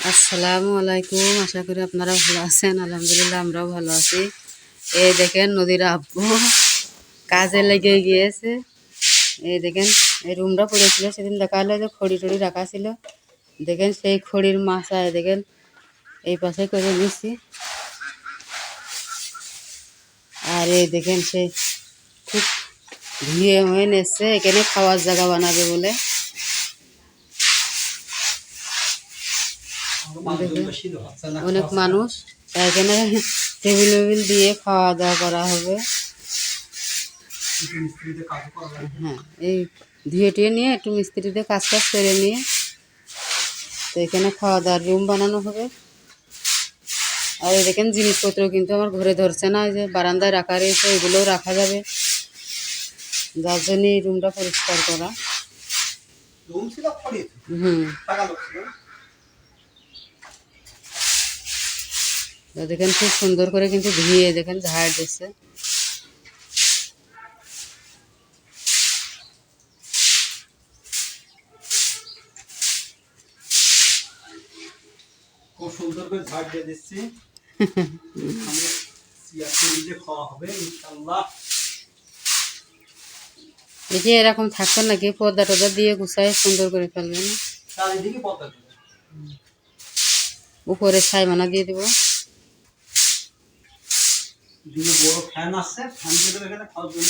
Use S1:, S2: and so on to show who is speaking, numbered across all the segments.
S1: আসসালামু আলাইকুম। আশা করি আপনারা ভালো আছেন। আলহামদুলিল্লাহ আমরাও ভালো আছি। এই দেখেন নদীর আব্বু কাজে লেগে গিয়েছে। এই দেখেন এই রুমটা পড়েছিল, সেদিন দেখা হলো যে খড়ি টড়ি রাখা ছিল। দেখেন সেই খড়ির মাচায় দেখেন এই পাশে করে নিচ্ছি। আর এই দেখেন সে খুব ধুয়ে হয়ে নেছে, এখানে খাওয়ার জায়গা বানাবে বলে। অনেক মানুষ, এখানে টেবিল টেবিল দিয়ে খাওয়া দাওয়া করা হবে। হ্যাঁ, এই ধুয়ে টুয়ে নিয়ে একটু মিস্ত্রিতে কাজ টাজ করে নিয়ে তো এখানে খাওয়া দাওয়ার রুম বানানো হবে। আর এই দেখেন জিনিসপত্র কিন্তু আমার ঘরে ধরছে না, যে বারান্দায় রাখা রয়েছে, এগুলোও রাখা যাবে, যার জন্য এই রুমটা পরিষ্কার করা। দেখেন খুব সুন্দর করে কিন্তু ধুয়ে দেখেন ঝাড় দিচ্ছে।
S2: খুব সুন্দর করে ঝাড় দিয়ে দিচ্ছি। খাওয়া হবে ইনশাআল্লাহ।
S1: এই যে এরকম থাকতো নাকি পর্দা টর্দা দিয়ে গুছায় সুন্দর করে ফেলবেন।
S2: চারিদিকে পর্দা দেবে,
S1: উপরে ছাইমানা দিয়ে দেবো।
S2: দুটো বড় ফ্যান আছে, ফ্যান দিয়ে দেবে এখানে খাওয়ার জন্য।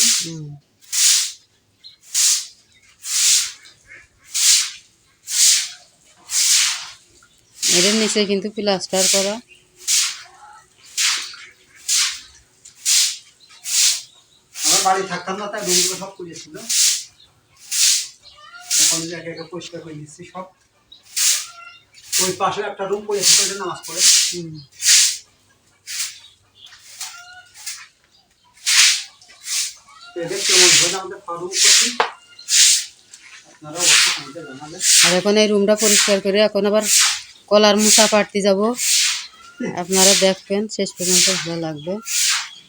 S1: এর নিচে কিন্তু প্লাস্টার করা।
S2: আমার বাড়ি থাকতাম না, তাই রুমগুলো সব করেছিল। এখন একে একে পরিষ্কার করে দিচ্ছি সব। ওই পাশে একটা রুম করেছিল, ওটা নামাজ পড়ে।
S1: আর এখন এই রুমটা পরিষ্কার করে এখন আবার কলার মুসা পাড়তে যাব। আপনারা দেখবেন, শেষ পর্যন্ত ভালো লাগবে।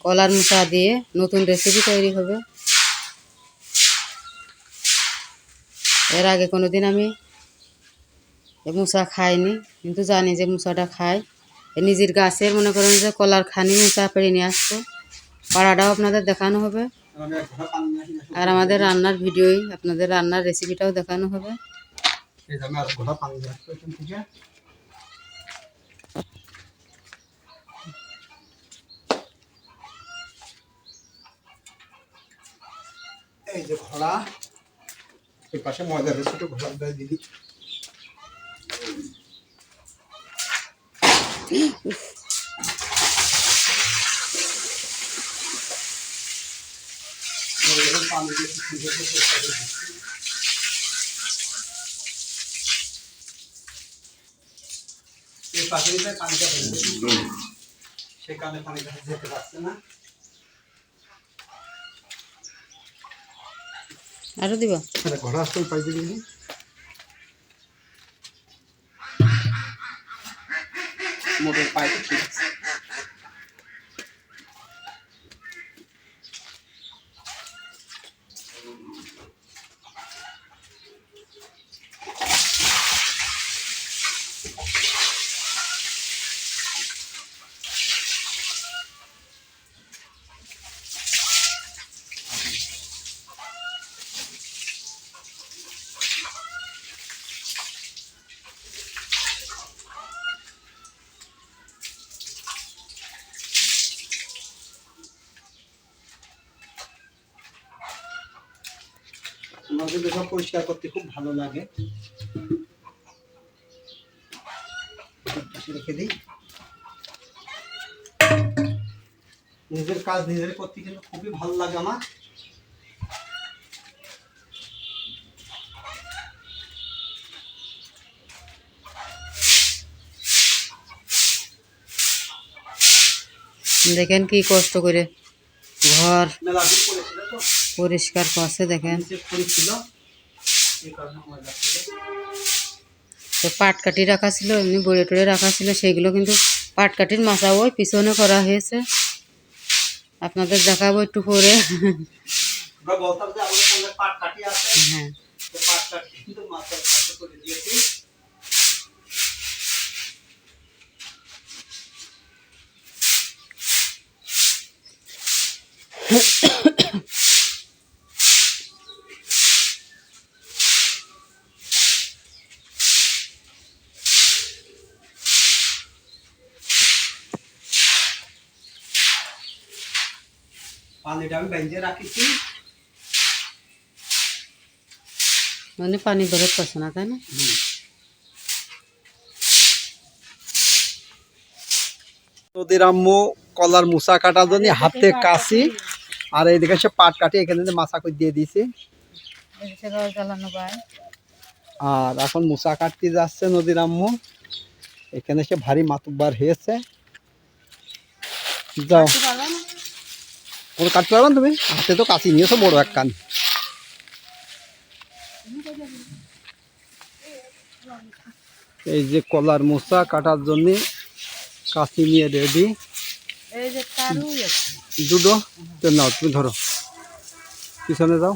S1: কলার মুসা দিয়ে নতুন রেসিপি তৈরি হবে। এর আগে কোনোদিন আমি মুসা খাইনি, কিন্তু জানি যে মুসাটা খায়। নিজের গাছের মনে করেন যে কলার খানি মুসা পেড়ে নিয়ে আসতো, পাড়াটাও আপনাদের দেখানো হবে। আর আমাদের রান্নার ভিডিওই, আপনাদের রান্নার রেসিপিটাও দেখানো হবে।
S2: এই যে ঘোড়া, এই পাশে ময়দা রয়েছে, একটু ঘোড়া দিয়ে দিলি। এই পাশে পানিটা সেখানে পানিটা যেতে পারছে না।
S1: আরো দিব
S2: ঘোড়া আসতে পাইতে দিলি মোটর পাইতে ঠিক আছে। আমার কিন্তু সব পরিষ্কার করতে খুব ভালো লাগে। রেখে দিই, নিজের কাজ নিজের করতে কিন্তু খুবই ভালো লাগে আমার।
S1: দেখেন কি কষ্ট করে ঘর পরিষ্কার করছে। দেখেন তো পাটকাঠি রাখা ছিল, এমনি বড়ে টড়ে রাখা ছিল, সেগুলো কিন্তু পাটকাঠির মাথা ওই পিছনে করা হয়েছে। আপনাদের দেখাবো একটু পরে। হ্যাঁ,
S2: পানিটা আমি বেঁধে রাখিছি।
S1: মানে পানি বেরোত পারছে না, তাই না?
S2: নদীর আম্মু কলার মুসা কাটার জন্য হাতে কাশি, আর এইদিকে সে পাট কাটি এখানে মাছা করে দিয়ে দিয়েছি। আর এখন মুসা কাটতে যাচ্ছে নদীর আম্মু। এখানে সে ভারী মাতুব্বার হয়েছে। যাও, ওর কাটতে পারবেন তুমি? হাতে তো কাশি নিয়েছো বড় এক কান। এই যে কলার মুসা কাটার জন্য কাশি নিয়ে রেডি। দুটো তো নাও, তুমি ধরো, পিছনে যাও।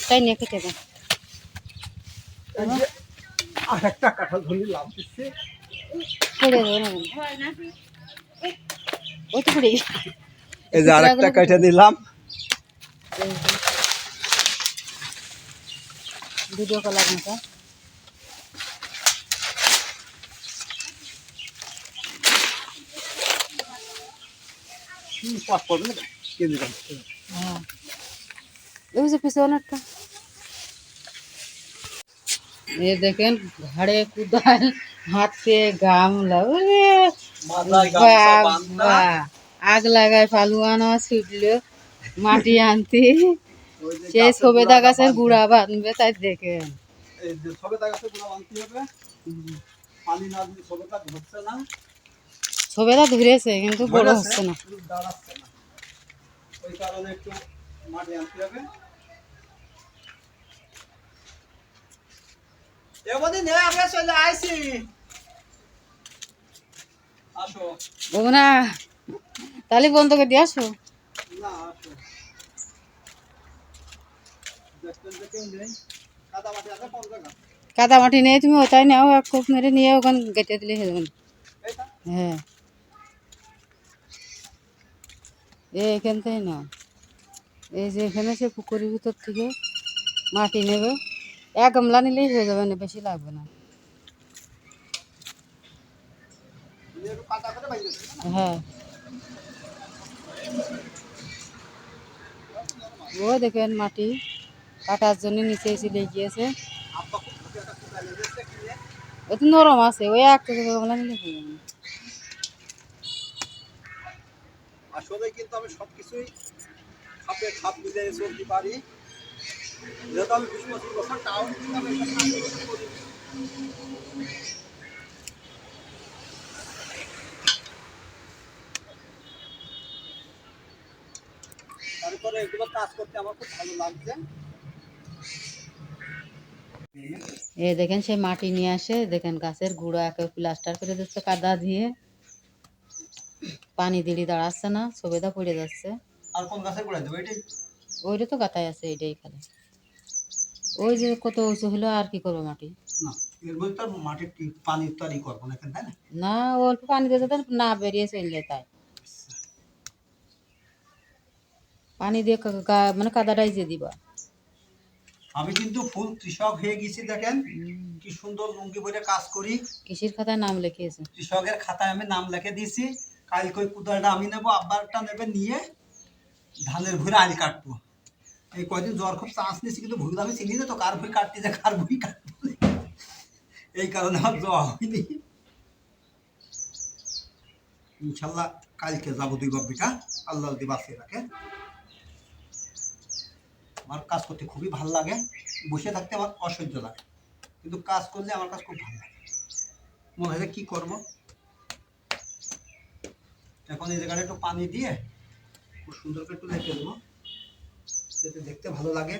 S1: তাই নিয়ে খেতে দাও।
S2: আর একটা কাঁঠাল ধরে লাভ দিচ্ছে।
S1: পড়ে যাবে না, ওই তো পড়ে গেছে।
S2: এই যে আর একটা কাটা দিলাম।
S1: দুটো কলার মতো হ্যাঁ, ওই যে পিছনে একটা। ये देखें घड़े कुदाल हाथ से गाम लगे आग लगाए फालुआना छिटलो माटी आनती সেই সবেদা গাছের গুড়া বাঁধবে, তাই দেখেন সবেদা ধরেছে কিন্তু বড় হচ্ছে না।
S2: ওই কারণে একটু মাটি আনতে হবে।
S1: না তাহলে বন্ধ করে দিয়ে আসো। কাদা মাটি নিয়ে তুমি ওটাই নাও, এক কোপ মেরে নিয়ে ওখানে কেটে দিলে হয়ে যাবে। হ্যাঁ, এখান থেকে না, এই যে এখানে সে পুকুরের ভিতর থেকে মাটি নেবে, এক গামলা নিলেই হয়ে যাবে, না বেশি লাগবে না। হ্যাঁ, ও দেখেন মাটি কাটার জন্য নিচে চলে গিয়েছে। ও তো নরম আছে, ওই একটা গামলা নিলে হয়ে যাবে।
S2: আসলে কিন্তু আমি সবকিছুই খাপে খাপ মিলিয়ে চলতে পারি। যেহেতু আমি 20-25 বছর টাউন কিন্তু আমি এসব কাজ করি। তারপরে এগুলো কাজ করতে আমার খুব ভালো লাগছে।
S1: এই দেখেন সে মাটি নিয়ে আসে, দেখেন গাছের গুঁড়ো একে প্লাস্টার করে দিচ্ছে কাদা দিয়ে, পানি দিলি দাঁড়াচ্ছে না, সবেদা পড়ে যাচ্ছে।
S2: আর কোন গাছের গোড়ায় দেবো এটাই?
S1: ওইটা তো গাতায় আছে, এটাই খালি ওই যে কত উঁচু হলো আর কি করবো মাটি।
S2: না, এর মধ্যে তো মাটির পানি তৈরি করবো না, তাই না?
S1: না, অল্প পানি দিতে না বেরিয়ে চললে, তাই পানি দিয়ে মানে কাদাটাই যে দিবা।
S2: আমি কিন্তু ফুল কৃষক হয়ে গেছি, দেখেন কি সুন্দর লুঙ্গি পরে কাজ করি।
S1: কৃষির খাতায় নাম লিখিয়েছে,
S2: কৃষকের খাতায় আমি নাম লিখে দিয়েছি। কালকে ওই কুদালটা আমি নেবো, আব্বারটা নেবে, নিয়ে ধানের ভুঁড়ে আইল কাটবো। এই কয়দিন জ্বর খুব চান্স নিয়েছি, কিন্তু ভুঁড়ি আমি চিনি না তো কার ভুঁড়ি কাটতে যে কার ভুঁড়ি কাটবো, এই কারণে আমার জ্বর হয়নি। ইনশাল্লাহ কালকে যাবো 2 বাব্বিটা, আল্লাহ যদি বাঁচিয়ে রাখে। আমার কাজ করতে খুবই ভালো লাগে, বসে থাকতে আমার অসহ্য লাগে, কিন্তু কাজ করলে আমার কাজ খুব ভালো লাগে। মনে হয় কি করব। এখন এই জায়গাটা একটু পানি দিয়ে খুব সুন্দর করে একটু লেপে দেবো, যাতে দেখতে ভালো লাগে।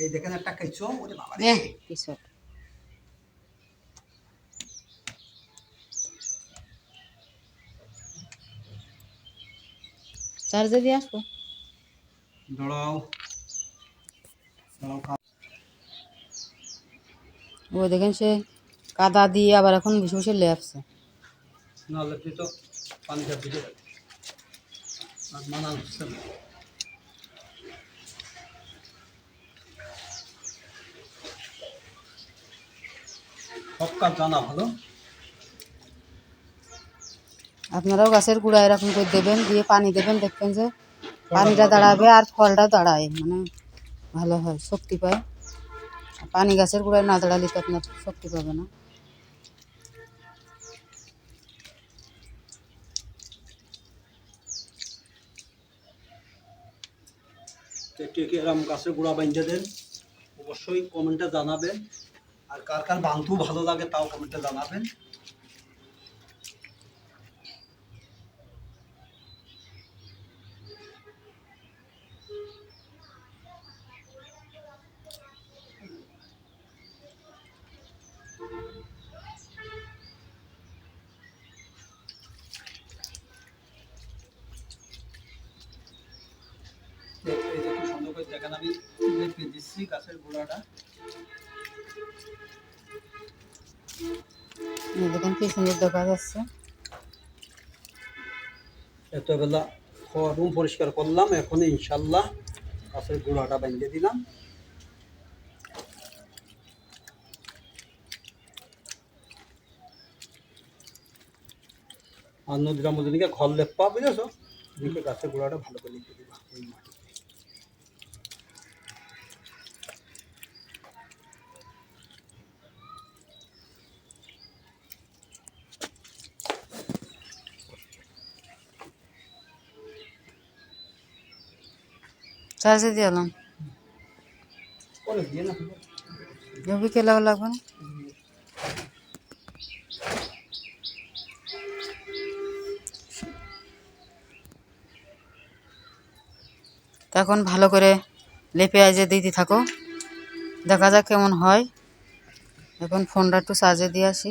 S2: এই দেখেন একটা কেঁচো, ওরে বাবা রে,
S1: চার্জে দিয়ে আসবো।
S2: দাঁড়াও
S1: ও দেখেন সে কাদা দিয়ে আবার এখন বসে বসে লেপছে।
S2: নাহলে তুই তো পানিটা দিতে পারি আর মানা হচ্ছে না। সব কাজ জানা ভালো।
S1: আপনারাও গাছের গুঁড়া এরকম করে দেবেন, দিয়ে পানি দেবেন, দেখবেন যে পানিটা দাঁড়াবে আর ফলটা দাঁড়ায়, মানে ভালো হয়, শক্তি পায়। আর পানি গাছের গুঁড়ায় না দাঁড়ালে তো আপনার শক্তি পাবে না।
S2: কে কে এরকম গাছের গোড়া বাইন্ধে দেন অবশ্যই কমেন্টে জানাবেন। আর কার কার বান্ধু ভালো লাগে তাও কমেন্টে জানাবেন। এই যে খুব সুন্দর করে দেখেন আমি লেপে দিচ্ছি গাছের গোড়াটা।
S1: এই দেখেন কি সুন্দর দেখা যাচ্ছে।
S2: এতবেলা রুম পরিষ্কার করলাম, এখন ইনশাল্লাহ গাছের গোড়াটা বেঁধে দিলাম। আর নদীরা মধ্যে ঘর লেপা বুঝেছো, এদিকে গাছের গোড়াটা ভালো করে লিখে দিবা এই মাটি।
S1: চার্জে দিয়ে এলাম,
S2: পরে দিয়ে না
S1: বিকেলেও লাগবে না। এখন ভালো করে লেপে আজে দিতে থাকো, দেখা যাক কেমন হয়। এখন ফোনটা একটু চার্জে দিয়ে আসি।